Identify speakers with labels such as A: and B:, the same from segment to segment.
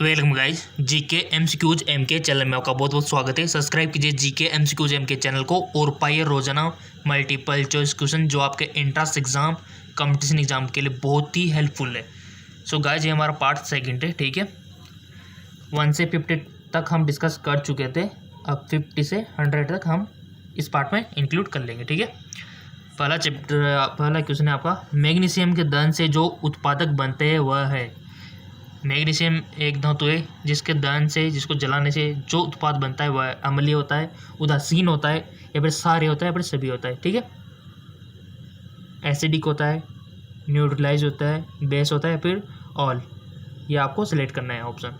A: Welcome guys GK MCQs MK channel में आपका बहुत बहुत स्वागत है। सब्सक्राइब कीजिए जीके एमसीक्यूज एमके चैनल को और पाइए रोजाना मल्टीपल चॉइस क्वेश्चन जो आपके एंट्रेंस एग्जाम कंपटीशन एग्जाम के लिए बहुत ही हेल्पफुल है। सो गाइज ये हमारा पार्ट सेकंड है, ठीक है। 1 से 50 तक हम डिस्कस कर चुके थे, अब 50 से 100 तक हम इस पार्ट में इंक्लूड कर लेंगे, ठीक है। पहला क्वेश्चन है आपका, मैग्नीशियम के दहन से जो उत्पादक बनते हैं वह है। मैग्नीशियम एक धातु है जिसके दहन से, जिसको जलाने से जो उत्पाद बनता है वह अम्लीय होता है, उदासीन होता है, या फिर सारे होता है, या फिर सभी होता है, ठीक है। एसिडिक होता है, न्यूट्रलाइज होता है, बेस होता है, फिर ऑल। ये आपको सिलेक्ट करना है ऑप्शन।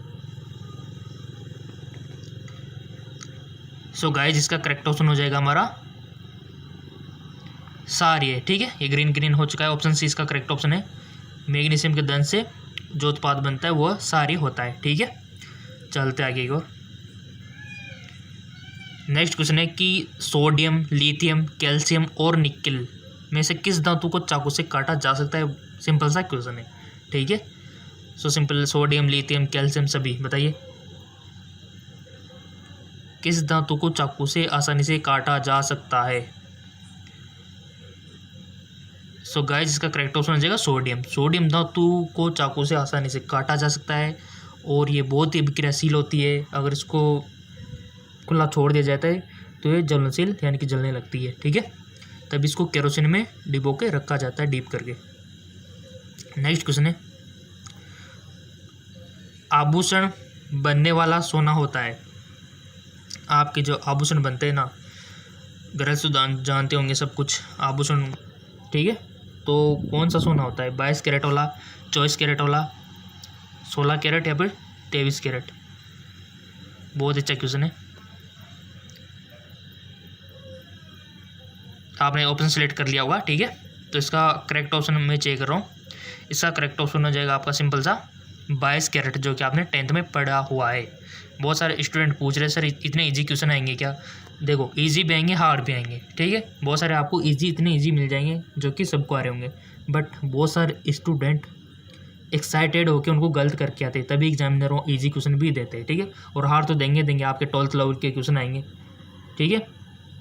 A: सो गाइस इसका करेक्ट ऑप्शन हो जाएगा हमारा सारे, ठीक है। ये ग्रीन ग्रीन हो चुका है, ऑप्शन सी इसका करेक्ट ऑप्शन है। मैग्नीशियम के दहन से जो उत्पाद बनता है वह सारी होता है, ठीक है। चलते आगे की ओर। नेक्स्ट क्वेश्चन है कि सोडियम, लिथियम, कैल्शियम और निकेल में से किस धातु को चाकू से काटा जा सकता है। सिंपल सा क्वेश्चन है, ठीक है। So simple, sodium, lithium, calcium सभी बताइए किस धातु को चाकू से आसानी से काटा जा सकता है। सो गाइस इसका करेक्ट ऑप्शन हो जाएगा सोडियम। सोडियम धातु को चाकू से आसानी से काटा जा सकता है और ये बहुत ही अभिक्रियाशील होती है। अगर इसको खुला छोड़ दिया जाता है तो ये ज्वलनशील यानी कि जलने लगती है, ठीक है। तब इसको केरोसिन में डिबो के रखा जाता है, डीप करके। नेक्स्ट क्वेश्चन है, आभूषण बनने वाला सोना होता है। आपके जो आभूषण बनते हैं ना, गर्ल्स जानते होंगे सब कुछ आभूषण, ठीक है। तो कौन सा सोना होता है, 22 कैरेट वाला, 24 कैरेट वाला, 16 कैरेट या फिर 23 कैरेट। बहुत अच्छा क्वेश्चन है। आपने ऑप्शन सेलेक्ट कर लिया होगा, ठीक है। तो इसका करेक्ट ऑप्शन मैं चेक कर रहा हूँ। इसका करेक्ट ऑप्शन हो जाएगा आपका सिंपल सा 22 कैरेट, जो कि आपने 10th में पढ़ा हुआ है। बहुत सारे स्टूडेंट पूछ रहे हैं सर इतने इजी क्वेश्चन आएंगे क्या। देखो इजी भी आएंगे, हार्ड भी आएंगे, ठीक है। बहुत सारे आपको इतने इजी मिल जाएंगे जो कि सबको आ रहे होंगे, बट बहुत सारे स्टूडेंट एक्साइटेड होकर उनको गलत करके आते हैं, तभी एग्जामिनर वो ईजी क्वेश्चन भी देते हैं, ठीक है। और हार्ड तो देंगे आपके 12th लेवल के क्वेश्चन आएंगे, ठीक है,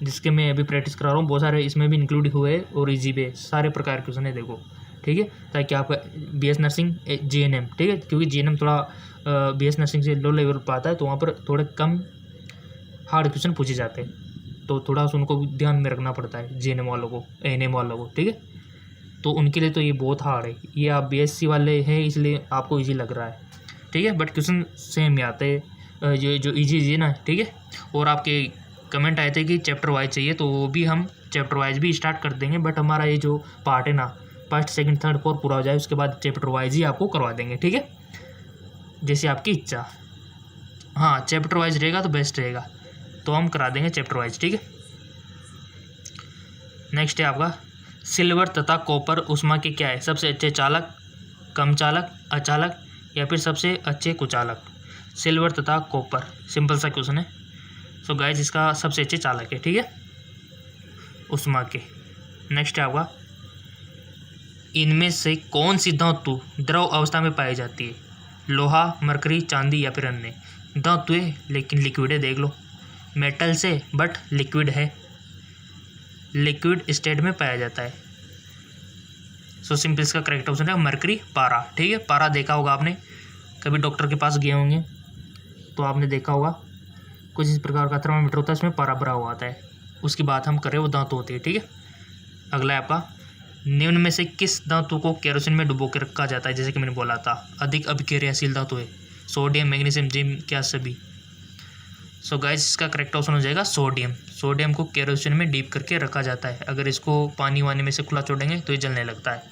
A: जिसके मैं अभी प्रैक्टिस करा रहा हूँ। बहुत सारे इसमें भी इंक्लूड हुए हैं और ईजी भी सारे प्रकार के क्वेश्चन है, देखो, ठीक है। ताकि आपका BS नर्सिंग, GNM, ठीक है, क्योंकि GNM थोड़ा BS नर्सिंग से लो लेवल पर आता है, तो वहाँ पर थोड़े कम हार्ड क्वेश्चन पूछे जाते हैं, तो थोड़ा सा उनको ध्यान में रखना पड़ता है GNM वालों को, ANM वालों को, ठीक है। तो उनके लिए तो ये बहुत हार्ड है। ये आप BSc वाले हैं इसलिए आपको ईजी लग रहा है, ठीक है, बट क्वेश्चन सेम ही आते हैं, ये जो ईजी है ना, ठीक है। और आपके कमेंट आए थे कि चैप्टर वाइज चाहिए, तो वो भी हम चैप्टर वाइज भी स्टार्ट कर देंगे, बट हमारा ये जो पार्ट है ना, फर्स्ट सेकंड थर्ड फोर्थ पूरा हो जाए उसके बाद चैप्टर वाइज ही आपको करवा देंगे, ठीक है, जैसे आपकी इच्छा। हाँ, चैप्टर वाइज रहेगा तो बेस्ट रहेगा, तो हम करा देंगे चैप्टर वाइज, ठीक है। नेक्स्ट है आपका, सिल्वर तथा कॉपर उष्मा के क्या है, सबसे अच्छे चालक, कम चालक, अचालक, या फिर सबसे अच्छे कुचालक। सिल्वर तथा कॉपर, सिंपल सा क्वेश्चन है। सो गाइस इसका सबसे अच्छे चालक है, ठीक है, उष्मा के। नेक्स्ट है आपका, इनमें से कौन सी धातु द्रव अवस्था में पाई जाती है। लोहा, मरकरी, चांदी या फिर अन्य। धातु है लेकिन लिक्विड है, देख लो, मेटल से बट लिक्विड है, लिक्विड स्टेट में पाया जाता है। सो सिंपल इसका करेक्ट ऑप्शन है मरकरी, पारा, ठीक है। पारा देखा होगा आपने, कभी डॉक्टर के पास गए होंगे तो आपने देखा होगा, कुछ इस प्रकार का थर्मामीटर होता है, इसमें पारा भरा हुआ आता है, उसकी बात हम करें वो धातु होती है, ठीक है। अगला है आपका, निम्न में से किस धातु को केरोसिन में डुबो के रखा जाता है। जैसे कि मैंने बोला था, अधिक अभिक्रियाशील धातु है, सोडियम, मैग्नीशियम, जिंक, क्या सभी। सो गाइस इसका करेक्ट ऑप्शन हो जाएगा सोडियम। सोडियम को केरोसिन में डीप करके रखा जाता है, अगर इसको पानी वानी में से खुला छोड़ेंगे तो ये जलने लगता है।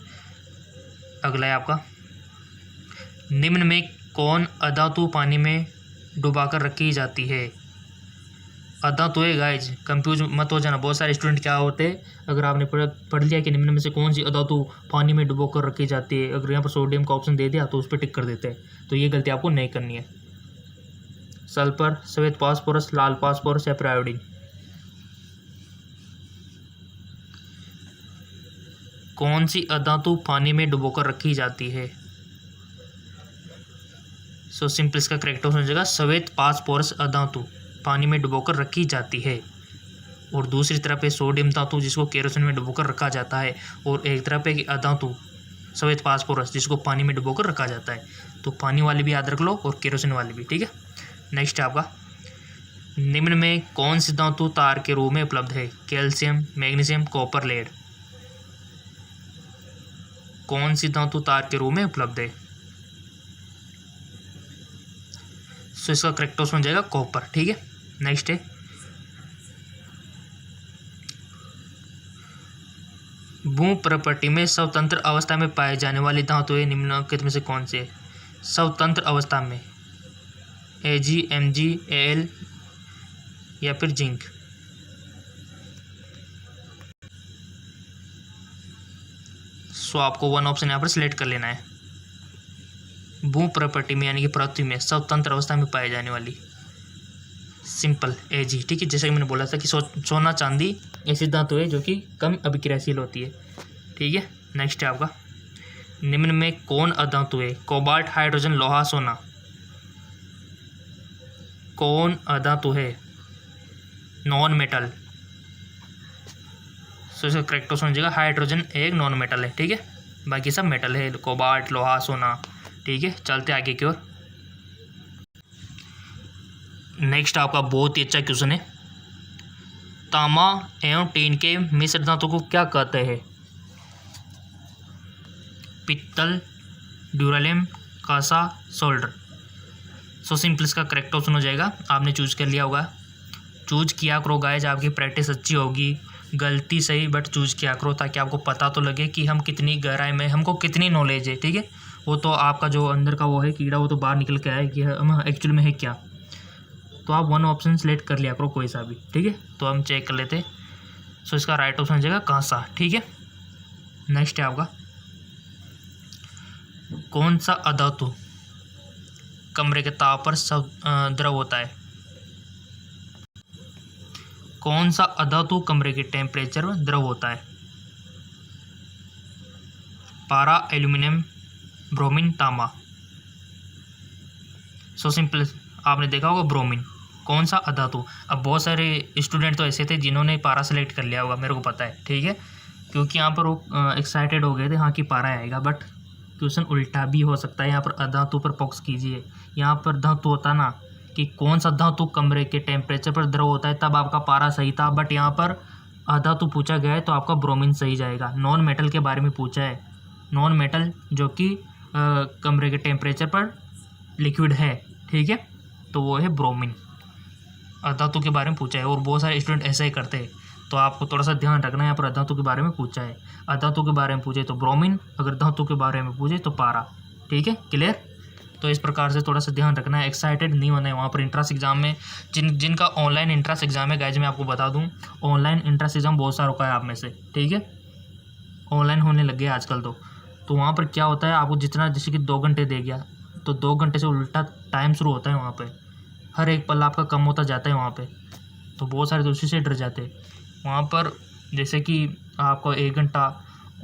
A: अगला है आपका, निम्न में कौन अधातु पानी में डुबाकर रखी जाती है। अधातु है गाइज, कंफ्यूज मत हो जाना। बहुत सारे स्टूडेंट क्या होते हैं, अगर आपने पढ़ लिया कि निम्न में से कौन सी अधातु पानी में डुबोकर रखी जाती है, अगर यहाँ पर सोडियम का ऑप्शन दे दिया तो उस पर टिक कर देते हैं, तो ये गलती आपको नहीं करनी है। सल्फर, श्वेत फास्फोरस, लाल फास्फोरस या फिर आयोडीन। कौन सी अधातु पानी में डुबोकर रखी जाती है। सो सिंपल इसका करेक्ट ऑप्शन हो जाएगा श्वेत पासपोरस अधातु पानी में डुबोकर रखी जाती है। और दूसरी तरफ है सोडियम धातु जिसको केरोसिन में डुबोकर रखा जाता है। और एक तरफ है कि अधातु श्वेत फास्फोरस जिसको पानी में डुबोकर रखा जाता है। तो पानी वाली भी याद रख लो और केरोसिन वाली भी, ठीक है। नेक्स्ट है आपका, निम्न में कौन सी धातु तार के रूप में उपलब्ध है? Calcium, magnesium, copper, lead. कौन सी धातु तार के रूप में उपलब्ध है? सो इसका करेक्ट ऑप्शन हो जाएगा कॉपर, ठीक है। नेक्स्ट है, भूप्रपट्टी में स्वतंत्र अवस्था में पाए जाने वाली धातुएं निम्नलिखित में से कौन से है? स्वतंत्र अवस्था में Ag, Mg, Al या फिर जिंक। सो आपको वन ऑप्शन यहाँ पर सिलेक्ट कर लेना है। भूप्रपट्टी में यानी कि पृथ्वी में स्वतंत्र अवस्था में पाए जाने वाली सिंपल Ag, ठीक है। जैसे कि मैंने बोला था कि सोना चांदी ऐसी धातु है जो कि कम अभिक्रियाशील होती है, ठीक है। नेक्स्ट है आपका, निम्न में कौन अधातु है? कोबाल्ट, हाइड्रोजन, लोहा, सोना। कौन अधातु है? Non metal. सो इसका करेक्ट ऑप्शन हो जाएगा हाइड्रोजन एक नॉन मेटल है, ठीक है। बाकी सब मेटल है, कोबाल्ट, लोहा, सोना, ठीक है। चलते आगे की ओर। नेक्स्ट आपका बहुत ही अच्छा क्वेश्चन है, तांबा एवं टीन के मिश्र धातु को क्या कहते हैं? पित्तल, ड्यूरालियम, कांसा, सोल्डर। सो सिंपल इसका करेक्ट ऑप्शन हो जाएगा, आपने चूज कर लिया होगा। चूज किया करो गाइस, आपकी प्रैक्टिस अच्छी होगी। गलती सही बट चूज किया करो ताकि आपको पता तो लगे कि हम कितनी गहराई में, हमको कितनी नॉलेज है, ठीक है। वो तो आपका जो अंदर का वो है कीड़ा, वो तो बाहर निकल के आए कि हम एक्चुअल में है क्या। तो आप वन ऑप्शन सेलेक्ट कर लिया करो कोई सा भी, ठीक है। तो हम चेक कर लेते। सो इसका राइट ऑप्शन हो जाएगा कांसा, ठीक है। नेक्स्ट है आपका, कौन सा अधातु कमरे के ताप पर सब द्रव होता है? कौन सा अधातु कमरे के टेम्परेचर में द्रव होता है? पारा, एल्यूमिनियम, ब्रोमीन, तांबा। सो सिंपल आपने देखा होगा ब्रोमीन। कौन सा अधातु? अब बहुत सारे स्टूडेंट तो ऐसे थे जिन्होंने पारा सेलेक्ट कर लिया होगा, मेरे को पता है, ठीक है। क्योंकि यहाँ पर वो एक्साइटेड हो गए थे हाँ कि पारा आएगा, बट क्वेश्चन उल्टा भी हो सकता है। यहाँ पर अधातु पर फोकस कीजिए। यहाँ पर धातु होता ना कि कौन सा धातु कमरे के टेम्परेचर पर द्रव होता है, तब आपका पारा सही था। बट यहाँ पर अधातु पूछा गया है तो आपका ब्रोमीन सही जाएगा। नॉन मेटल के बारे में पूछा है, नॉन मेटल जो कि कमरे के टेम्परेचर पर लिक्विड है, ठीक है, तो वो है ब्रोमीन। अधातु के बारे में पूछा है और बहुत सारे स्टूडेंट ऐसा ही करते हैं, तो आपको थोड़ा सा ध्यान रखना है। यहाँ पर अधातु के बारे में पूछा है, अधातु के बारे में पूछे तो ब्रोमीन, अगर धातु के बारे में पूछे तो पारा, ठीक है, क्लियर। तो इस प्रकार से थोड़ा सा ध्यान रखना है, एक्साइटेड नहीं होना है वहाँ पर इंट्रेंस एग्जाम में। जिनका ऑनलाइन इंट्रेंस एग्जाम है गाइज, मैं आपको बता दूँ, ऑनलाइन इंट्रेंस एग्जाम बहुत सारा रुका है आप में से, ठीक है। ऑनलाइन होने लग गया आजकल तो वहाँ पर क्या होता है, आपको जितना जैसे कि 2 घंटे दे गया तो 2 घंटे से उल्टा टाइम शुरू होता है वहाँ पे। हर एक पल आपका कम होता जाता है वहाँ पे, तो बहुत सारे दूसरे से डर जाते हैं वहाँ पर। जैसे कि आपको 1 घंटा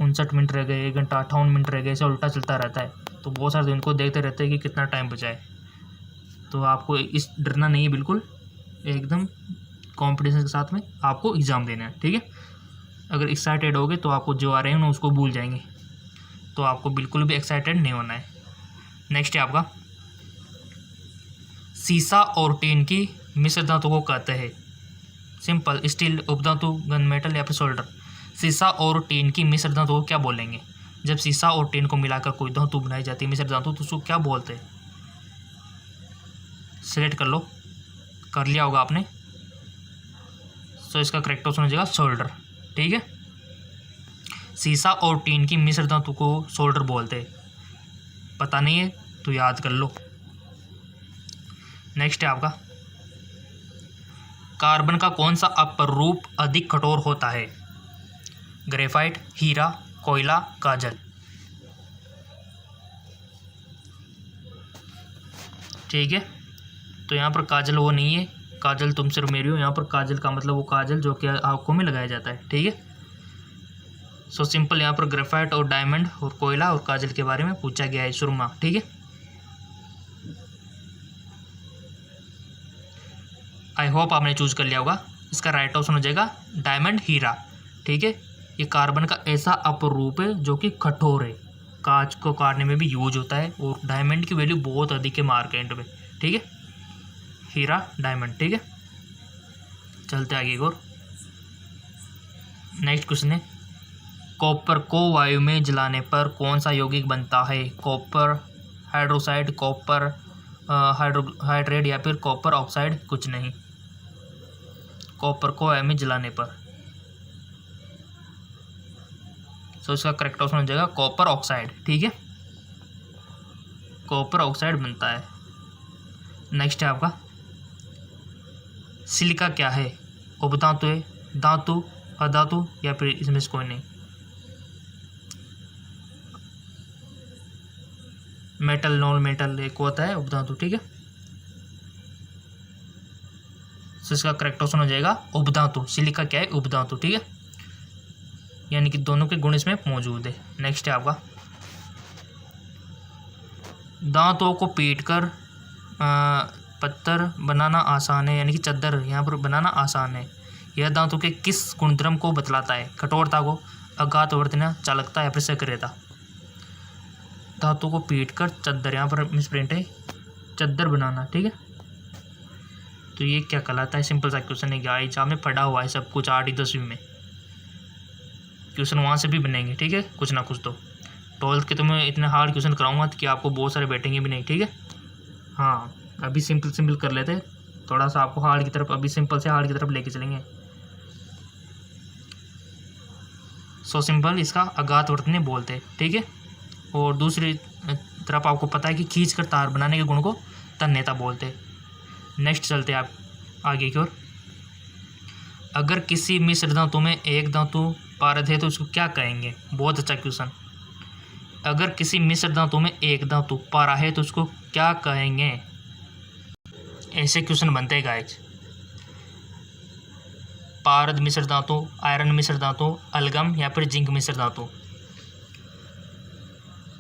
A: 59 मिनट रह गए, 1 घंटा 58 मिनट रह गए, ऐसे उल्टा चलता रहता है। तो बहुत सारे इनको देखते रहते हैं कि कितना टाइम बचा है। तो आपको इस डरना नहीं है, बिल्कुल एकदम कॉन्फिडेंस के साथ में आपको एग्ज़ाम देना है, ठीक है। अगर एक्साइटेड होगे तो आपको जो आ रहे हैं ना उसको भूल जाएंगे, तो आपको बिल्कुल भी एक्साइटेड नहीं होना है। नेक्स्ट है आपका, सीसा और टीन की मिश्र धातु को कहते हैं? सिंपल, स्टील, उपधातु, गन मेटल या फिर सोल्डर। सीसा और टीन की मिश्र धातु को क्या बोलेंगे? जब सीसा और टीन को मिलाकर कोई धातु बनाई जाती है मिश्र धातु, तो उसको क्या बोलते हैं? सिलेक्ट कर लो, कर लिया होगा आपने। सो इसका करेक्ट ऑप्शन हो जाएगा सोल्डर, ठीक है। सीसा और टीन की मिश्र धातु को सोल्डर बोलते हैं, पता नहीं है तो याद कर लो। नेक्स्ट है आपका, कार्बन का कौन सा अपरूप अधिक कठोर होता है? ग्रेफाइट, हीरा, कोयला, काजल। ठीक है, तो यहाँ पर काजल वो नहीं है, काजल तुम सिर्फ मेरी हो। यहाँ पर काजल का मतलब वो काजल जो कि आंखों में लगाया जाता है, ठीक है। सो सिंपल, यहाँ पर ग्रेफाइट और डायमंड और कोयला और काजल के बारे में पूछा गया है, सुरमा, ठीक है। आई होप आपने चूज़ कर लिया होगा। इसका राइट ऑप्शन हो जाएगा डायमंड हीरा। ठीक है, ये कार्बन का ऐसा अपरूप है जो कि कठोर है, कांच को काटने में भी यूज होता है और डायमंड की वैल्यू बहुत अधिक है मार्केट में। ठीक है, हीरा डायमंड। ठीक है, चलते आगे और नेक्स्ट क्वेश्चन है, कॉपर को वायु में जलाने पर कौन सा यौगिक बनता है? कॉपर हाइड्रोक्साइड, कॉपर हाइड्रेट या फिर कॉपर ऑक्साइड? कुछ नहीं, कॉपर को वायु में जलाने पर। सो इसका करेक्ट ऑप्शन हो जाएगा कॉपर ऑक्साइड। ठीक है, कॉपर ऑक्साइड बनता है। नेक्स्ट है आपका, सिलिका क्या है? उपधातु है, धातु, अधातु या फिर इसमें से कोई नहीं? मेटल, नॉन मेटल एक होता है उपधातु। ठीक है, तो इसका करेक्ट ऑप्शन हो जाएगा उपधातु। सिलिका क्या है? उपधातु। ठीक है, यानी कि दोनों के गुण इसमें मौजूद है। नेक्स्ट है आपका, दांतों को पीटकर पत्थर बनाना आसान है, यानी कि चद्दर यहाँ पर बनाना आसान है। यह दांतों के किस गुणधर्म को बतलाता है? कठोरता को, आघात वर्तना, चालकता या फिर सक्रियता? धातु को पीटकर चद्दर, यहाँ पर मिसप्रिंट है, चद्दर बनाना। ठीक है, तो ये क्या कहलाता है? सिंपल सा क्वेश्चन है गाइस, आपने पढ़ा हुआ है सब कुछ 8वीं 10वीं में, क्वेश्चन वहाँ से भी बनेंगे। ठीक है, कुछ ना कुछ तो 12th के तो मैं इतने हार्ड क्वेश्चन कराऊंगा कि आपको बहुत सारे बैठेंगे भी नहीं। ठीक है, हाँ अभी सिंपल सिंपल कर लेते, थोड़ा सा आपको हार्ड की तरफ, अभी सिंपल से हार्ड की तरफ लेके चलेंगे। सो सिंपल इसका आघात वर्तनी बोलते हैं। ठीक है, और दूसरी तरफ आपको पता है कि खींच कर तार बनाने के गुण को तन्यता बोलते हैं। नेक्स्ट चलते हैं आप आगे की ओर, अगर किसी मिश्र धातु में एक धातु पारद है तो उसको क्या कहेंगे? बहुत अच्छा क्वेश्चन। अगर किसी मिश्र धातु में एक धातु पारा है तो उसको क्या कहेंगे? ऐसे क्वेश्चन बनते हैं गाइस। पारद मिश्र धातु, आयरन मिश्र धातु, अलगम या फिर जिंक मिश्र धातु?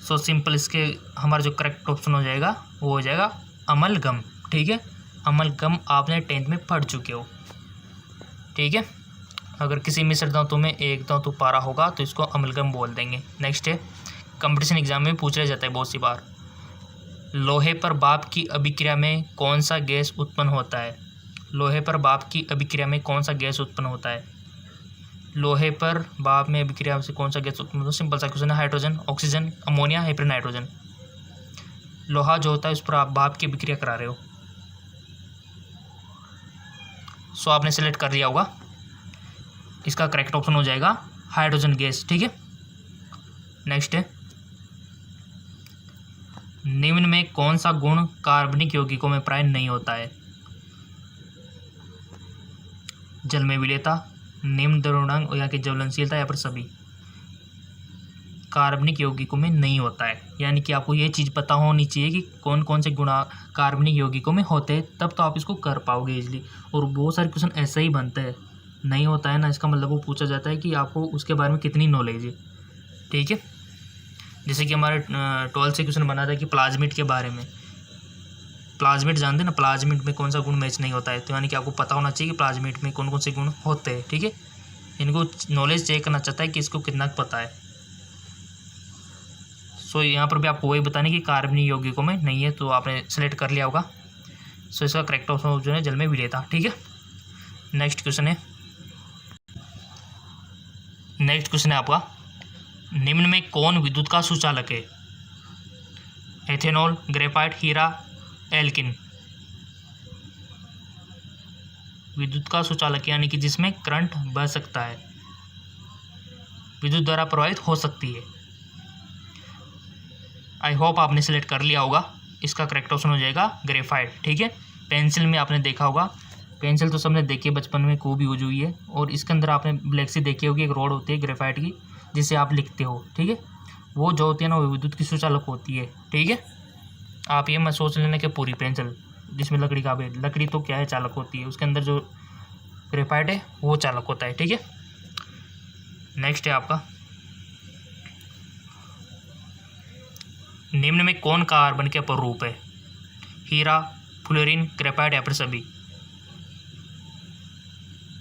A: सो सिंपल इसके हमारा जो करेक्ट ऑप्शन हो जाएगा वो हो जाएगा अमलगम। ठीक है, अमलगम आपने 10th में पढ़ चुके हो। ठीक है, अगर किसी मिश्र धातु में एक धातु पारा होगा तो इसको अमलगम बोल देंगे। नेक्स्ट है, कंपटीशन एग्जाम में पूछा जाता है बहुत सी बार, लोहे पर भाप की अभिक्रिया में कौन सा गैस उत्पन्न होता है? लोहे पर भाप की अभिक्रिया में कौन सा गैस उत्पन्न होता है? लोहे पर भाप में अभिक्रिया से कौन सा गैस उत्पन्न होता है? सिंपल सा क्वेश्चन है, हाइड्रोजन, ऑक्सीजन, अमोनिया या फिर नाइट्रोजन? लोहा जो होता है उस पर आप भाप की अभिक्रिया करा रहे हो। सो आपने सेलेक्ट कर लिया होगा, इसका करेक्ट ऑप्शन हो जाएगा हाइड्रोजन गैस। ठीक है, नेक्स्ट है, निम्न में कौन सा गुण कार्बनिक यौगिकों में प्राय नहीं होता है? जल में विलेयता, निम्न द्रवणांक या कि ज्वलनशीलता या फिर सभी? कार्बनिक यौगिकों में नहीं होता है, यानी कि आपको ये चीज़ पता होनी चाहिए कि कौन कौन से गुण कार्बनिक यौगिकों में होते हैं, तब तो आप इसको कर पाओगे इजली। और बहुत सारे क्वेश्चन ऐसे ही बनते हैं, नहीं होता है ना, इसका मतलब वो पूछा जाता है कि आपको उसके बारे में कितनी नॉलेज है। ठीक है, जैसे कि हमारे 12th से क्वेश्चन बना था कि प्लाज्मिड के बारे में, प्लाज्मिड जानते हैं ना, प्लाज्मिड में कौन सा गुण मैच नहीं होता है, तो यानी कि आपको पता होना चाहिए कि प्लाज्मिड में कौन कौन से गुण होते हैं। ठीक है, इनको नॉलेज चेक करना चाहता है कि इसको कितना पता है। सो यहाँ पर भी आपको वही बताने कि कार्बनिक यौगिकों में नहीं है, तो आपने सेलेक्ट कर लिया होगा। सो इसका करेक्ट ऑप्शन जो है जल में विलेयता। ठीक है, नेक्स्ट क्वेश्चन है आपका, निम्न में कौन विद्युत का सुचालक है? एथेनॉल, ग्रेफाइट, हीरा, एल्किन? विद्युत का सुचालक यानी कि जिसमें करंट बह सकता है, विद्युत द्वारा प्रवाहित हो सकती है। आई होप आपने सेलेक्ट कर लिया होगा, इसका करेक्ट ऑप्शन हो जाएगा ग्रेफाइट। ठीक है, पेंसिल में आपने देखा होगा, पेंसिल तो सबने देखी है बचपन में, खूब यूज हुई है, और इसके अंदर आपने ब्लैक सी देखी होगी, एक रॉड होती है ग्रेफाइट की जिसे आप लिखते हो। ठीक है, वो जो होती है ना वो विद्युत की सुचालक होती है। ठीक है, आप ये मत सोच लेना कि पूरी पेंसिल जिसमें लकड़ी का भेद, लकड़ी तो क्या है चालक होती है, उसके अंदर जो ग्रेफाइट है वो चालक होता है। ठीक है, नेक्स्ट है आपका, निम्न में कौन कार्बन के अपरूप है? हीरा, फ्लोरीन, ग्रेफाइट या फिर सभी?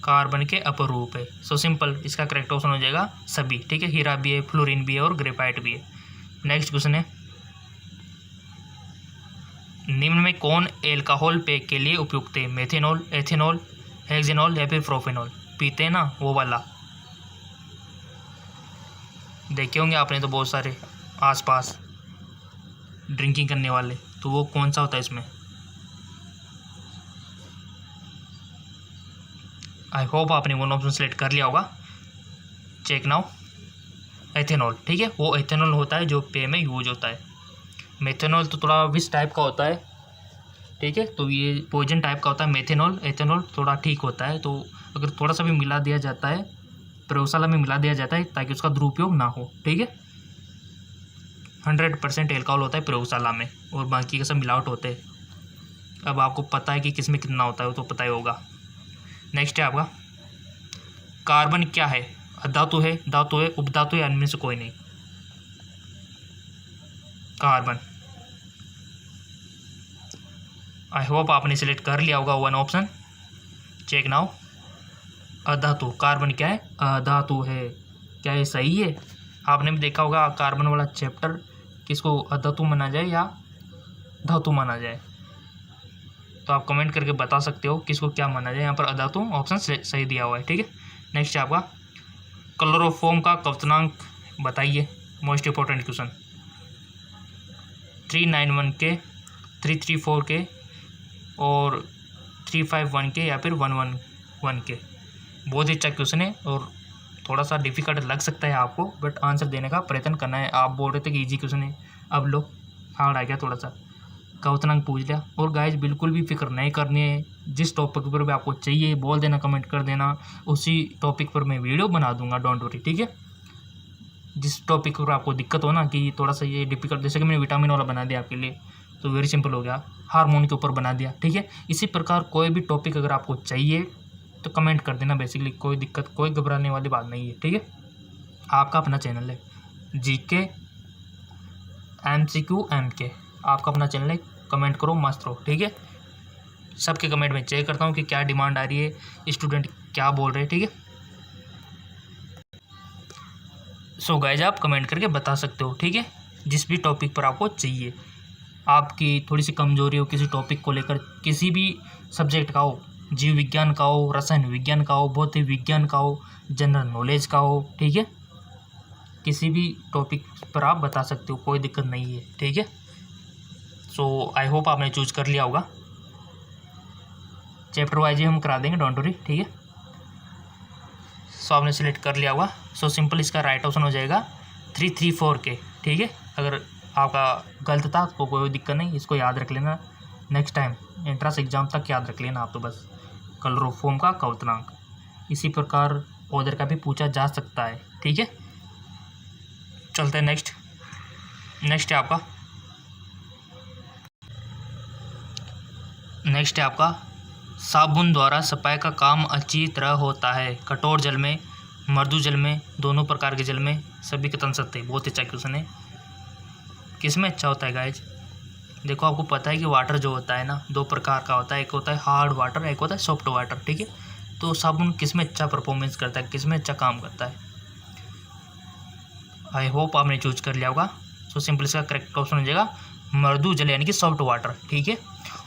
A: कार्बन के अपरूप है। सो सिंपल, इसका करेक्ट ऑप्शन हो जाएगा सभी। ठीक है, हीरा भी है, फ्लोरीन भी है और ग्रेफाइट भी है। नेक्स्ट क्वेश्चन है, निम्न में कौन एल्कोहल पेय के लिए उपयुक्त है? मेथेनॉल, एथेनॉल, हेक्सेनॉल या फिर प्रोफेनॉल? पीते हैं ना वो वाला, देखे होंगे आपने तो बहुत सारे आसपास ड्रिंकिंग करने वाले, तो वो कौन सा होता है इसमें? आई होप आपने वन ऑप्शन सेलेक्ट कर लिया होगा। Check now. एथेनॉल, ठीक है, वो एथेनॉल होता है जो पेय में यूज होता है। मेथेनॉल तो थोड़ा विष टाइप का होता है, ठीक है, तो ये पॉइजन टाइप का होता है। मेथेनॉल, एथेनॉल थोड़ा ठीक होता है। तो अगर थोड़ा सा भी मिला दिया जाता है, प्रयोगशाला में मिला दिया जाता है ताकि उसका दुरुपयोग ना हो। ठीक है, 100% एल्कोहल होता है प्रयोगशाला में और बाकी का सब मिलावट होते हैं। अब आपको पता है कि किस में कितना होता है, वो तो पता ही होगा। नेक्स्ट है आपका, कार्बन क्या है? धातु है, धातु है, उपधातु है, इनमें से कोई नहीं। कार्बन, आई होप आपने सिलेक्ट कर लिया होगा वन ऑप्शन। Check now. अधातु, कार्बन क्या है? अधातु है। क्या ये सही है? आपने भी देखा होगा कार्बन वाला चैप्टर, किसको अधातु माना जाए या धातु माना जाए, तो आप कमेंट करके बता सकते हो किसको क्या माना जाए। यहाँ पर अधातु ऑप्शन सही दिया हुआ है। ठीक है, नेक्स्ट है आपका, क्लोरोफॉर्म का क्वथनांक बताइए। Most important question. 391 के, 334 के और 351 के या फिर 111 के। बहुत ही अच्छा क्वेश्चन है और थोड़ा सा डिफिकल्ट लग सकता है आपको, बट आंसर देने का प्रयत्न करना है। आप बोल रहे थे कि इजी क्वेश्चन है, अब लो हार्ड आ गया थोड़ा सा। क्वथनांक पूछ लिया। और गाइस बिल्कुल भी फिक्र नहीं करनी है, जिस टॉपिक पर भी आपको चाहिए बोल देना, कमेंट कर देना, उसी टॉपिक पर मैं वीडियो बना दूंगा, डोंट वरी। ठीक है, जिस टॉपिक पर आपको दिक्कत हो ना कि थोड़ा सा ये डिफिकल्ट, जैसे कि मैंने विटामिन वाला बना दिया आपके लिए, तो वेरी सिंपल हो गया। हार्मोन के ऊपर बना दिया। ठीक है, इसी प्रकार कोई भी टॉपिक अगर आपको चाहिए तो कमेंट कर देना। बेसिकली कोई दिक्कत, कोई घबराने वाली बात नहीं है। ठीक है, आपका अपना चैनल है जीके MCQ MK, आपका अपना चैनल है, कमेंट करो, मस्त रहो। ठीक है, सबके कमेंट में चेक करता हूँ कि क्या डिमांड आ रही है, स्टूडेंट क्या बोल रहे हैं। ठीक है, सो गाइज आप कमेंट करके बता सकते हो। ठीक है, जिस भी टॉपिक पर आपको चाहिए, आपकी थोड़ी सी कमजोरी हो किसी टॉपिक को लेकर, किसी भी सब्जेक्ट का हो, जीव विज्ञान का हो, रसायन विज्ञान का हो, भौतिक विज्ञान का हो, जनरल नॉलेज का हो, ठीक है, किसी भी टॉपिक पर आप बता सकते हो, कोई दिक्कत नहीं है। ठीक है, सो आई होप आपने चूज कर लिया होगा। चैप्टर वाइज ही हम करा देंगे, डोंट वरी। ठीक है, सो आपने सिलेक्ट कर लिया होगा। सो सिंपल इसका राइट ऑप्शन हो जाएगा 334 के। ठीक है, अगर आपका गलत था तो कोई दिक्कत नहीं, इसको याद रख लेना, नेक्स्ट टाइम एंट्रेंस एग्जाम तक याद रख लेना आप। तो बस क्लोरोफॉर्म का क्वथनांक, इसी प्रकार ऑर्डर का भी पूछा जा सकता है। ठीक है, चलते हैं नेक्स्ट। नेक्स्ट है आपका साबुन द्वारा सफाई का काम अच्छी तरह होता है कठोर जल में, मृदु जल में, दोनों प्रकार के जल में, सभी के तन सकते हैं। बहुत अच्छा क्वेश्चन है। किस में अच्छा होता है गाइज? देखो आपको पता है कि वाटर जो होता है ना, दो प्रकार का होता है, एक होता है हार्ड वाटर, एक होता है सॉफ्ट वाटर। ठीक है, तो साबुन किस में अच्छा परफॉर्मेंस करता है, किस में अच्छा काम करता है? आई होप आपने चूज कर लिया होगा। सो सिंपल इसका करेक्ट ऑप्शन हो जाएगा मृदु जल, यानी कि सॉफ्ट वाटर। ठीक है,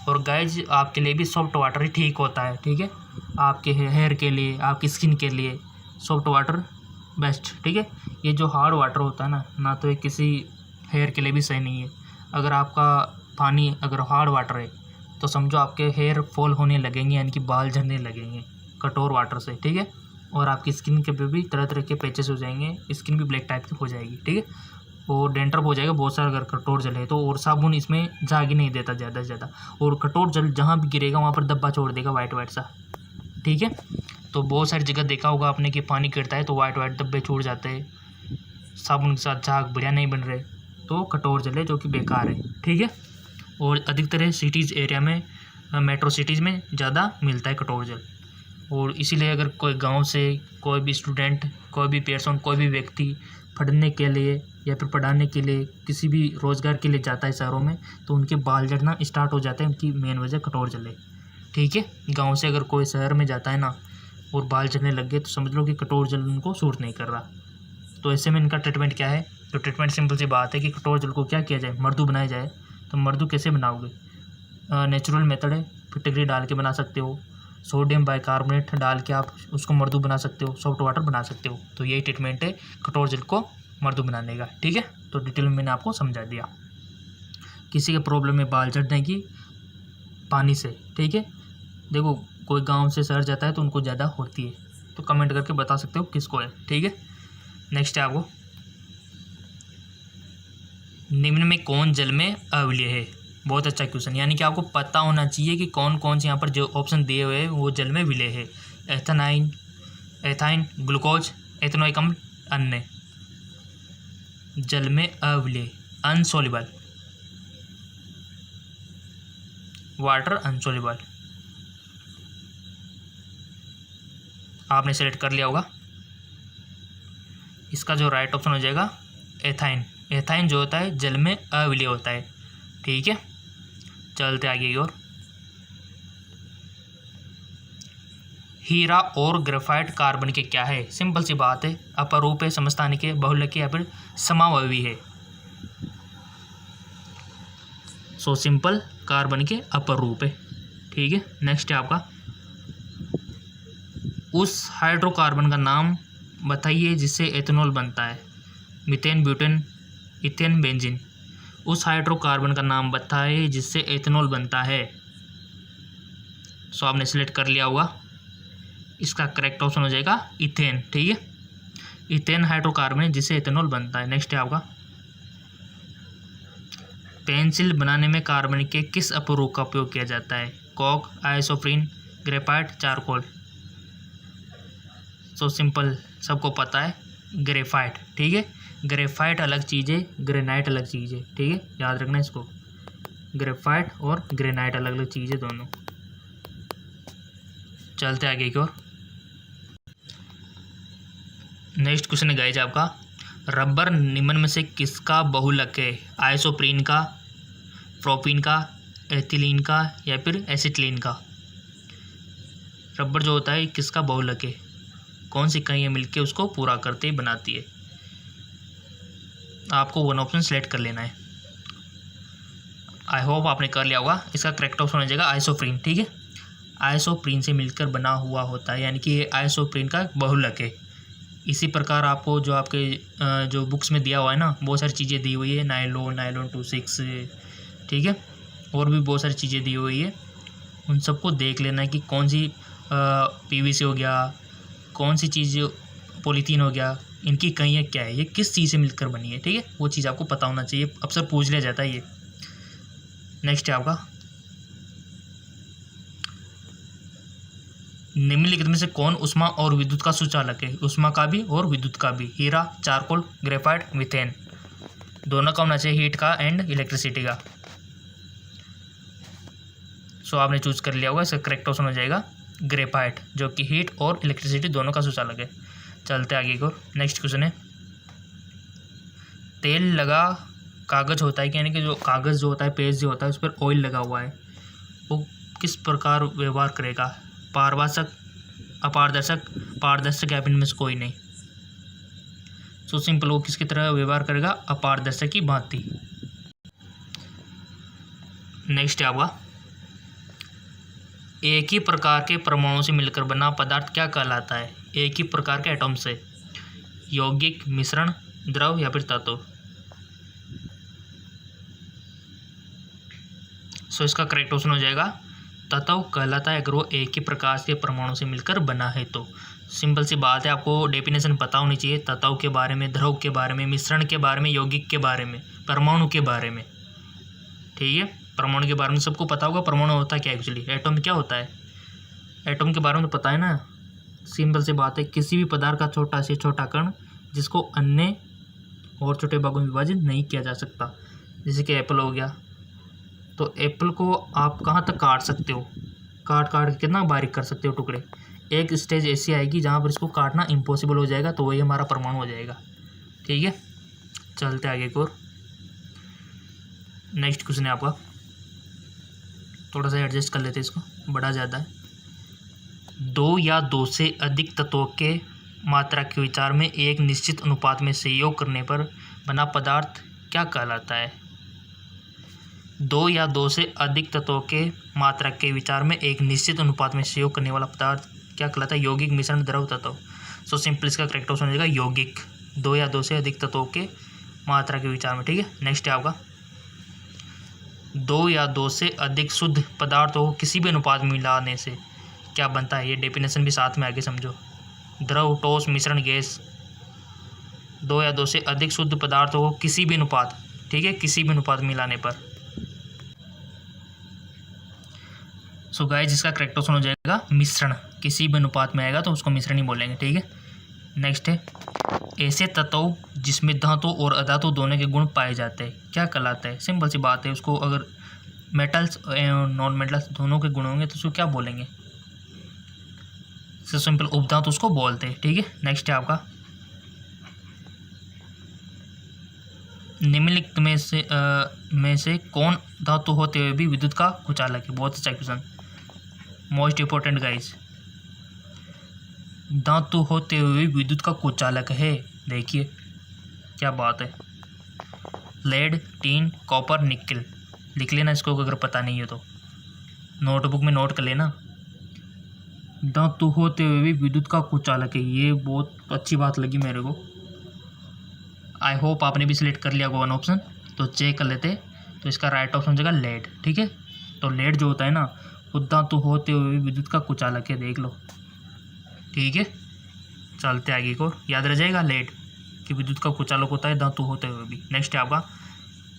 A: और गाइज आपके लिए भी सॉफ्ट वाटर ही ठीक होता है। ठीक है, आपके हेयर के लिए, आपकी स्किन के लिए सॉफ्ट वाटर बेस्ट। ठीक है, ये जो हार्ड वाटर होता है ना तो ये किसी हेयर के लिए भी सही नहीं है। अगर आपका पानी अगर हार्ड वाटर है तो समझो आपके हेयर फॉल होने लगेंगे, यानी कि बाल झड़ने लगेंगे कठोर वाटर से। ठीक है, और आपकी स्किन के पे भी तरह तरह के पैचेस हो जाएंगे, स्किन भी ब्लैक टाइप की हो जाएगी। ठीक है, और डेंड्रफ हो जाएगा बहुत सारा अगर कठोर जल है तो। और साबुन इसमें जाग ही नहीं देता ज़्यादा से ज़्यादा, और कठोर जल जहाँ भी गिरेगा वहाँ पर धब्बा छोड़ देगा वाइट वाइट सा। ठीक है, तो बहुत सारी जगह देखा होगा आपने कि पानी गिरता है तो वाइट वाइट धब्बे छूट जाते हैं, साबुन के साथ झाग बढ़िया नहीं बन रहे, तो कठोर जल है जो कि बेकार है। ठीक है, और अधिकतर सिटीज़ एरिया में, मेट्रो सिटीज़ में ज़्यादा मिलता है कठोर जल। और इसीलिए अगर कोई गांव से कोई भी स्टूडेंट, कोई भी पर्सन, कोई भी व्यक्ति पढ़ने के लिए या फिर पढ़ाने के लिए, किसी भी रोज़गार के लिए जाता है शहरों में, तो उनके बाल झड़ना स्टार्ट हो जाते हैं। उनकी मेन वजह कठोर जल है। ठीक है, गांव से अगर कोई शहर में जाता है ना और बाल झड़ने लग गए तो समझ लो कि कठोर जल उनको सूट नहीं कर रहा। तो ऐसे में इनका ट्रीटमेंट क्या है? तो ट्रीटमेंट सिंपल सी बात है कि कठोर जल को क्या किया जाए, मर्दू बनाया जाए। तो मर्दू कैसे बनाओगे? नेचुरल मेथड है, फिटकरी डाल के बना सकते हो, सोडियम बाइकार्बोनेट डाल के आप उसको मर्दू बना सकते हो, सॉफ्ट वाटर बना सकते हो। तो यही ट्रीटमेंट है कठोर जल को मर्दू बनाने का। ठीक है, तो डिटेल में मैंने आपको समझा दिया। किसी के प्रॉब्लम है बाल झड़ने की पानी से, ठीक है, देखो कोई गांव से शहर जाता है तो उनको ज़्यादा होती है, तो कमेंट करके बता सकते हो किसको है। ठीक है, नेक्स्ट है आपको, निम्न में कौन जल में अम्लीय है? बहुत अच्छा क्वेश्चन, यानी कि आपको पता होना चाहिए कि कौन कौन से यहाँ पर जो ऑप्शन दिए हुए हैं वो जल में विलय है। एथाइन, ग्लूकोज, एथेनोइक अम्ल, अन्य। जल में अविलय, अनसोल्युबल, वाटर अनसोल्युबल। आपने सेलेक्ट कर लिया होगा। इसका जो राइट ऑप्शन हो जाएगा एथाइन। एथाइन जो होता है जल में अविलय होता है। ठीक है, चलते आगे की ओर। हीरा और ग्रेफाइट कार्बन के क्या है? सिंपल सी बात है, अपरूप है, समस्थानिक है, बहुलक है या फिर समावयवी है। सो सिंपल कार्बन के अपरूप है। ठीक है, नेक्स्ट है आपका, उस हाइड्रोकार्बन का नाम बताइए जिससे एथेनॉल बनता है। Methane, butane, ethane, benzene. उस हाइड्रोकार्बन का नाम बताइए जिससे एथेनॉल बनता है। सो आपने सिलेक्ट कर लिया होगा। इसका करेक्ट ऑप्शन हो जाएगा इथेन। ठीक है, इथेन हाइड्रोकार्बन है जिससे एथेनॉल बनता है। नेक्स्ट है आपका, पेंसिल बनाने में कार्बन के किस अपरूप का उपयोग किया जाता है? Coke, isoprene, graphite, charcoal. So simple, सबको पता है ग्रेफाइट। ठीक है, ग्रेफाइट अलग चीज़ है, ग्रेनाइट अलग चीज़ है। ठीक है, याद रखना इसको, ग्रेफाइट और ग्रेनाइट अलग अलग चीज़ है दोनों। चलते आगे की ओर। नेक्स्ट क्वेश्चन है गाइज आपका, रबर निम्न में से किसका बहुलक है? आइसोप्रीन का, प्रोपीन का, एथिलीन का या फिर एसिटिलीन का। रबर जो होता है किसका बहुलक है? कौन सी इकाइयाँ मिलकर उसको पूरा करते बनाती है? आपको वन ऑप्शन सेलेक्ट कर लेना है। आई होप आपने कर लिया होगा। इसका करेक्ट ऑप्शन हो जाएगा आइसोप्रीन। ठीक है, आइसोप्रीन से मिलकर बना हुआ होता है, यानी कि ये आइसोप्रीन का बहुलक है। इसी प्रकार आपको जो आपके जो बुक्स में दिया हुआ है ना, बहुत सारी चीज़ें दी हुई है, नायलॉन 26, ठीक है, और भी बहुत सारी चीज़ें दी हुई है। उन सबको देख लेना है कि कौन सी पीवीसी हो गया, कौन सी चीज़ पॉलीथीन हो गया, इनकी इकाइयाँ क्या है, ये किस चीज़ से मिलकर बनी है। ठीक है, वो चीज़ आपको पता होना चाहिए, अक्सर पूछ लिया जाता है ये। नेक्स्ट है आपका, निम्नलिखित में से कौन उष्मा और विद्युत का सुचालक है? उष्मा का भी और विद्युत का भी। हीरा, चारकोल, ग्रेफाइट, मीथेन। दोनों का होना चाहिए, हीट का एंड इलेक्ट्रिसिटी का। सो आपने चूज कर लिया होगा। इसका करेक्ट ऑप्शन हो जाएगा ग्रेफाइट, जो कि हीट और इलेक्ट्रिसिटी दोनों का सुचालक है। चलते आगे को। नेक्स्ट क्वेश्चन है, तेल लगा कागज होता है, यानी कि जो कागज़ जो होता है, पेज जो होता है, उस पर ऑयल लगा हुआ है, वो किस प्रकार व्यवहार करेगा? पारदर्शक, अपारदर्शक, पारदर्शक या फिर इनमें से कोई नहीं। सो सिंपल, वो किसकी तरह व्यवहार करेगा? अपारदर्शक की भांति। नेक्स्ट है आपका, एक ही प्रकार के परमाणु से मिलकर बना पदार्थ क्या कहलाता है? एक ही प्रकार के एटम से। यौगिक, मिश्रण, द्रव या फिर तत्व। सो इसका करेक्ट ऑप्शन हो जाएगा तत्व कहलाता है, अगर वो एक ही प्रकार के परमाणु से मिलकर बना है तो। सिंपल सी बात है, आपको डेफिनेशन पता होनी चाहिए तत्व के बारे में, द्रव के बारे में, मिश्रण के बारे में, यौगिक के बारे में, परमाणु के बारे में। ठीक है, परमाणु के बारे में सबको पता होगा। परमाणु होता क्या एक्चुअली, एटम क्या होता है, एटम के बारे में तो पता है ना। सिंपल सी बात है, किसी भी पदार्थ का छोटा से छोटा कण जिसको अन्य और छोटे भागों में विभाजित नहीं किया जा सकता। जैसे कि एप्पल हो गया, तो एप्पल को आप कहाँ तक काट सकते हो, काट के कितना बारीक कर सकते हो टुकड़े। एक स्टेज ऐसी आएगी जहाँ पर इसको काटना इम्पॉसिबल हो जाएगा, तो वही हमारा परमाणु हो जाएगा। ठीक है, चलते आगे को। नेक्स्ट क्वेश्चन है आपका, थोड़ा सा एडजस्ट कर लेते हैं इसको, बड़ा ज़्यादा है। दो या दो से अधिक तत्वों के मात्रा के विचार में एक निश्चित अनुपात में सहयोग करने पर बना पदार्थ क्या कहलाता है? दो या दो से अधिक तत्वों के मात्रा के विचार में एक निश्चित अनुपात में सहयोग करने वाला पदार्थ क्या कहलाता है? यौगिक, मिश्रण, द्रव, तत्व। सो सिंपल इसका करेक्ट ऑप्शन हो जाएगा यौगिक। दो या दो से अधिक तत्वों के मात्रा के विचार में, ठीक है। नेक्स्ट है आपका, दो या दो से अधिक शुद्ध पदार्थों को किसी भी अनुपात में मिलाने से क्या बनता है? ये डेफिनेशन भी साथ में आगे समझो। द्रव, ठोस, मिश्रण, गैस। दो या दो से अधिक शुद्ध पदार्थों को किसी भी अनुपात, ठीक है, किसी भी अनुपात में मिलाने पर। सो गाइस इसका करेक्ट ऑप्शन हो जाएगा मिश्रण। किसी भी अनुपात में आएगा तो उसको मिश्रण ही बोलेंगे, ठीक है। नेक्स्ट है, ऐसे तत्व जिसमें धातु और अधातु दोनों के गुण पाए जाते हैं क्या कहलाता है? सिंपल सी बात है, उसको अगर मेटल्स नॉन मेटल्स दोनों के गुण होंगे तो उसको क्या बोलेंगे? सिंपल उपधातु उसको बोलते हैं, ठीक है। नेक्स्ट है आपका, निम्नलिखित में से कौन धातु होते हुए भी विद्युत का कुचालक है? बहुत अच्छा क्वेश्चन, मोस्ट इंपॉर्टेंट गाइस। धातु होते हुए विद्युत का कुचालक है, देखिए क्या बात है। Lead, tin, copper, nickel. लिख लेना इसको अगर पता नहीं है तो, नोटबुक में नोट कर लेना। धातु होते हुए भी विद्युत का कुचालक है, ये बहुत अच्छी बात लगी मेरे को। आई होप आपने भी सिलेक्ट कर लिया वन ऑप्शन, तो चेक कर लेते। तो इसका राइट ऑप्शन हो जाएगा लेड, ठीक है। तो लेड जो होता है ना, वो धातु होते हुए भी विद्युत का कुचालक है, देख लो, ठीक है। चलते आगे को, याद रह जाएगा लेड कि विद्युत का कुचालक होता है धातु होते हुए भी। नेक्स्ट है आपका,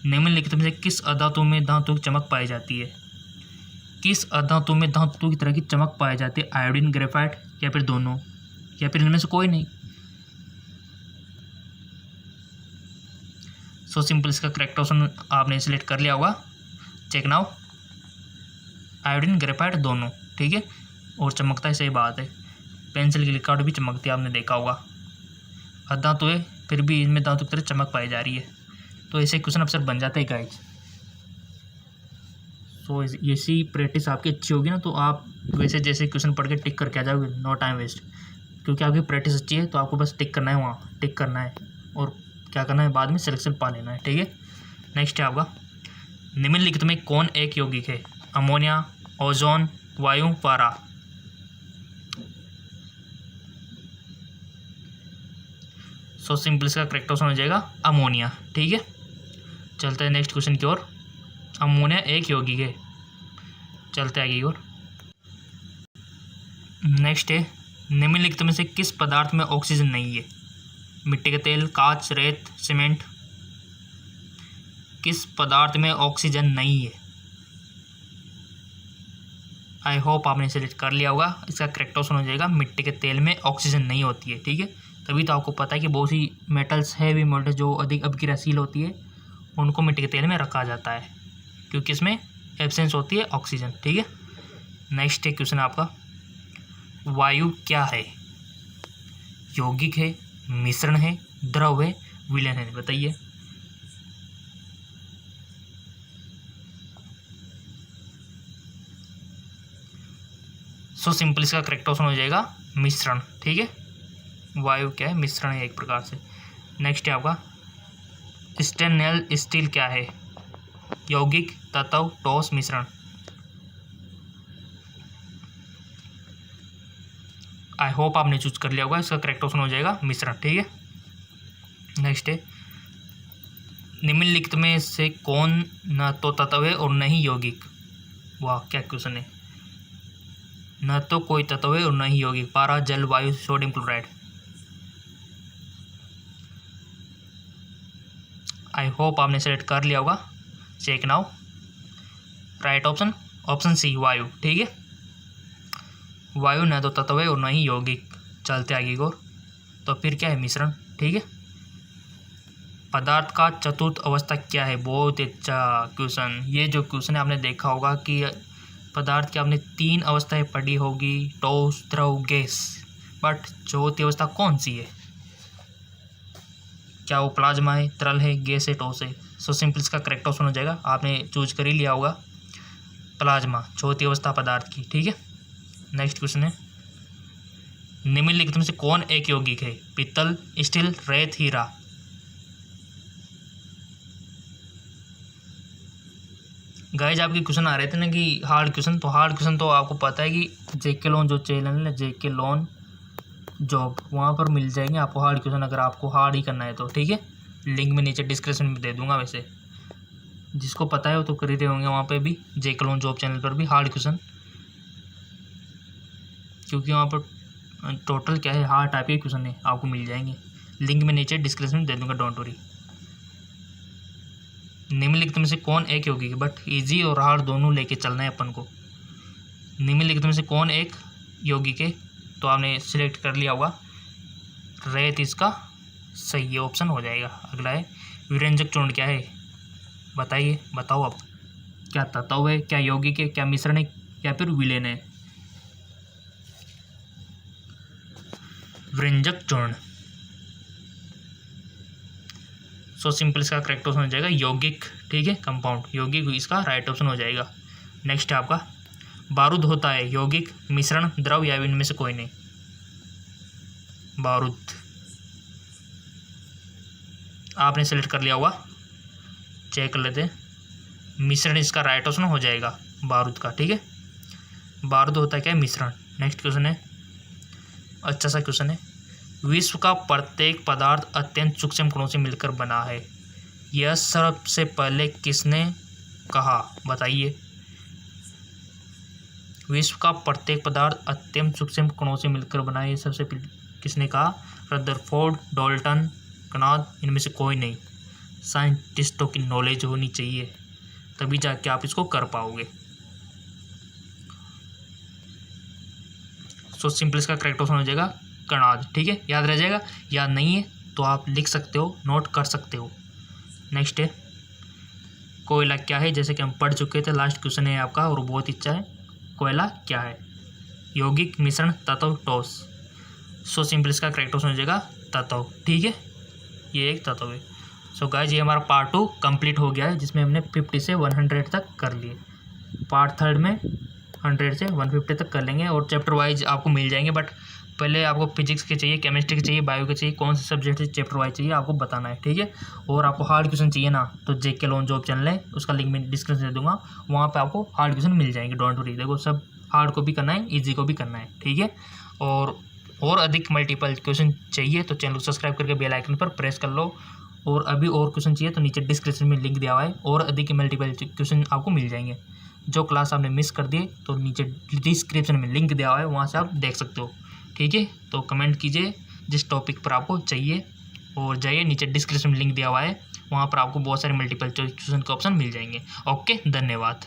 A: निम्नलिखित में से किस अधातु में धातु की चमक पाई जाती है? किस अधातु में धातु की तरह की चमक पाई जाती है? आयोडीन, ग्रेफाइट, या फिर दोनों, या फिर इनमें से कोई नहीं? सो सिंपल इसका करेक्ट ऑप्शन आपने सिलेक्ट कर लिया होगा, चेक नाउ। आयोडीन, ग्रेफाइट दोनों, ठीक है। और चमकता है, सही बात है। पेंसिल की लिखावट भी चमकती है, आपने देखा होगा। अधातु है फिर भी इनमें धातु की तरह चमक पाई जा रही है, तो ऐसे क्वेश्चन अक्सर बन जाते हैं गाइज। तो ऐसी प्रैक्टिस आपकी अच्छी होगी ना, तो आप वैसे जैसे क्वेश्चन पढ़ के टिक करके आ जाओगे, नो टाइम वेस्ट। क्योंकि आपकी प्रैक्टिस अच्छी है तो आपको बस टिक करना है, वहाँ टिक करना है और क्या करना है, बाद में सिलेक्शन पा लेना है, ठीक है। नेक्स्ट है आपका, निम्नलिखित में कौन एक यौगिक है? अमोनिया, ओजोन, वायु, पारा। सो सिंपल इसका करेक्ट ऑप्शन हो जाएगा अमोनिया, ठीक है। चलते हैं नेक्स्ट क्वेश्चन की ओर। अमोनिया एक यौगिक है, चलते आगे की ओर। नेक्स्ट है, निम्नलिखित में से किस पदार्थ में ऑक्सीजन नहीं है? मिट्टी का तेल, कांच, रेत, सीमेंट। किस पदार्थ में ऑक्सीजन नहीं है? आई होप आपने सिलेक्ट कर लिया होगा। इसका करेक्ट ऑप्शन हो जाएगा मिट्टी के तेल में ऑक्सीजन नहीं होती है, ठीक है। तभी तो आपको पता है कि बहुत सी मेटल्स, हैवी मेटल्स जो अधिक अपग्रहशील होती है, उनको मिट्टी के तेल में रखा जाता है क्योंकि इसमें एब्सेंस होती है ऑक्सीजन, ठीक है। नेक्स्ट है क्वेश्चन आपका, वायु क्या है? यौगिक है, मिश्रण है, द्रव है, विलयन है, बताइए। सो सिंपल इसका करेक्ट ऑप्शन हो जाएगा मिश्रण, ठीक है। वायु क्या है? मिश्रण है एक प्रकार से। नेक्स्ट है आपका, स्टेनलेस स्टील क्या है? यौगिक, तत्व, ठोस, मिश्रण। आई होप आपने चूज कर लिया होगा। इसका करेक्ट ऑप्शन हो जाएगा मिश्रण, ठीक है। नेक्स्ट है, निम्नलिखित में से कौन न तो तत्व है और न ही यौगिक? वाह क्या क्वेश्चन है। न तो कोई तत्व है और न ही यौगिक। पारा, जल, वायु, सोडियम क्लोराइड। आई होप आपने सेलेक्ट कर लिया होगा, check now. Right option, option C वायु, ठीक है। वायु न तो तत्व है और न ही यौगिक। चलते आगे को, तो फिर क्या है? मिश्रण, ठीक है। पदार्थ का चतुर्थ अवस्था क्या है? बहुत अच्छा क्वेश्चन। ये जो क्वेश्चन है आपने देखा होगा कि पदार्थ की आपने 3 अवस्थाएं पढ़ी होगी, ठोस, द्रव, गैस, बट चौथी अवस्था कौन सी है? क्या वो प्लाज्मा है, तरल है, गैस है, ठोस है? सो सिंपल इसका करेक्ट ऑप्शन हो जाएगा, आपने चूज कर ही लिया होगा, प्लाज्मा, चौथी अवस्था पदार्थ की, ठीक है। नेक्स्ट क्वेश्चन है, निम्नलिखित में से कौन एक यौगिक है? पीतल, स्टील, रेत, हीरा। गाइज आपके क्वेश्चन आ रहे थे ना कि हार्ड क्वेश्चन, तो हार्ड क्वेश्चन तो आपको पता है कि जेके लोन जो चैनल है जेके लोन जॉब, वहाँ पर मिल जाएंगे आपको हार्ड क्वेश्चन, अगर आपको हार्ड ही करना है तो। ठीक है, लिंक में नीचे डिस्क्रिप्शन में दे दूंगा। वैसे जिसको पता है वो तो कर ही रहे होंगे वहाँ पे भी, जेके लोन जॉब चैनल पर भी हार्ड क्वेश्चन, क्योंकि वहाँ पर टोटल क्या है हार्ड टाइप के क्वेश्चन है, आपको मिल जाएंगे। लिंक में नीचे डिस्क्रिप्शन में दे दूंगा, डोंट वरी। निम्नलिखित में से कौन एक यौगिक है? बट इजी और हार्ड दोनों लेके चलना है अपन को। निम्नलिखित में से कौन एक यौगिक है? तो आपने सिलेक्ट कर लिया होगा, रेत इसका सही ऑप्शन हो जाएगा। अगला है विरंजक चूर्ण क्या है? बताइए, बताओ अब। क्या तत्व है, क्या यौगिक है, क्या मिश्रण है, या फिर विलेन है? विरंजक चूर्ण। सो सिंपल इसका करेक्ट ऑप्शन हो जाएगा यौगिक। ठीक है, कंपाउंड यौगिक इसका राइट ऑप्शन हो जाएगा। नेक्स्ट है आपका बारूद होता है यौगिक, मिश्रण, द्रव या इनमें से कोई नहीं? बारूद आपने सेलेक्ट कर लिया होगा, चेक कर लेते हैं। मिश्रण इसका राइट ऑप्शन हो जाएगा बारूद का। ठीक है, बारूद होता है क्या? मिश्रण। नेक्स्ट क्वेश्चन है, अच्छा सा क्वेश्चन है। विश्व का प्रत्येक पदार्थ अत्यंत सूक्ष्म कणों से मिलकर बना है, यह सबसे पहले किसने कहा? बताइए। विश्व का प्रत्येक पदार्थ अत्यंत सूक्ष्म कणों से मिलकर बना है, यह सबसे किसने कहा? रदरफोर्ड, डाल्टन, कनाद, इनमें से कोई नहीं। साइंटिस्टों की नॉलेज होनी चाहिए तभी जाके आप इसको कर पाओगे। सो सिंपल इसका करेक्ट ऑप्शन हो जाएगा कनाद। ठीक है, याद रह जाएगा। याद नहीं है तो आप लिख सकते हो, नोट कर सकते हो। नेक्स्ट है कोयला क्या है? जैसे कि हम पढ़ चुके थे, लास्ट क्वेश्चन है आपका और बहुत अच्छा है। कोयला क्या है? यौगिक, मिश्रण, तत्व, ठोस। सो सिंपल इसका करेक्ट ऑप्शन हो जाएगा तत्व। ठीक है, ये एक तत्व है। सो गाइस ये हमारा पार्ट 2 कंप्लीट हो गया है, जिसमें हमने 50 से 100 तक कर लिए। पार्ट 3 में 100 से 150 तक कर लेंगे और चैप्टर वाइज आपको मिल जाएंगे। बट पहले आपको फिजिक्स के चाहिए, केमिस्ट्री के चाहिए, बायो के चाहिए, कौन से सब्जेक्ट से चैप्टर वाइज चाहिए आपको बताना है। ठीक है, और आपको हार्ड क्वेश्चन चाहिए ना, तो जेके लोन जॉब चैनल है, उसका लिंक मैं डिस्क्रिप्शन दे दूंगा, वहाँ पे आपको हार्ड क्वेश्चन मिल जाएंगे। डोंट वरी, देखो सब हार्ड को भी करना है, ईजी को भी करना है। ठीक है, और अधिक मल्टीपल क्वेश्चन चाहिए तो चैनल को सब्सक्राइब करके बेल आइकन पर प्रेस कर लो। और अभी और क्वेश्चन चाहिए तो नीचे डिस्क्रिप्शन में लिंक दिया हुआ है, और अधिक मल्टीपल क्वेश्चन आपको मिल जाएंगे। जो क्लास आपने मिस कर दिए तो नीचे डिस्क्रिप्शन में लिंक दिया हुआ है, वहाँ से आप देख सकते हो। ठीक है, तो कमेंट कीजिए जिस टॉपिक पर आपको चाहिए, और जाइए नीचे डिस्क्रिप्शन में लिंक दिया हुआ है, वहाँ पर आपको बहुत सारे मल्टीपल क्वेश्चन के ऑप्शन मिल जाएंगे। ओके, धन्यवाद।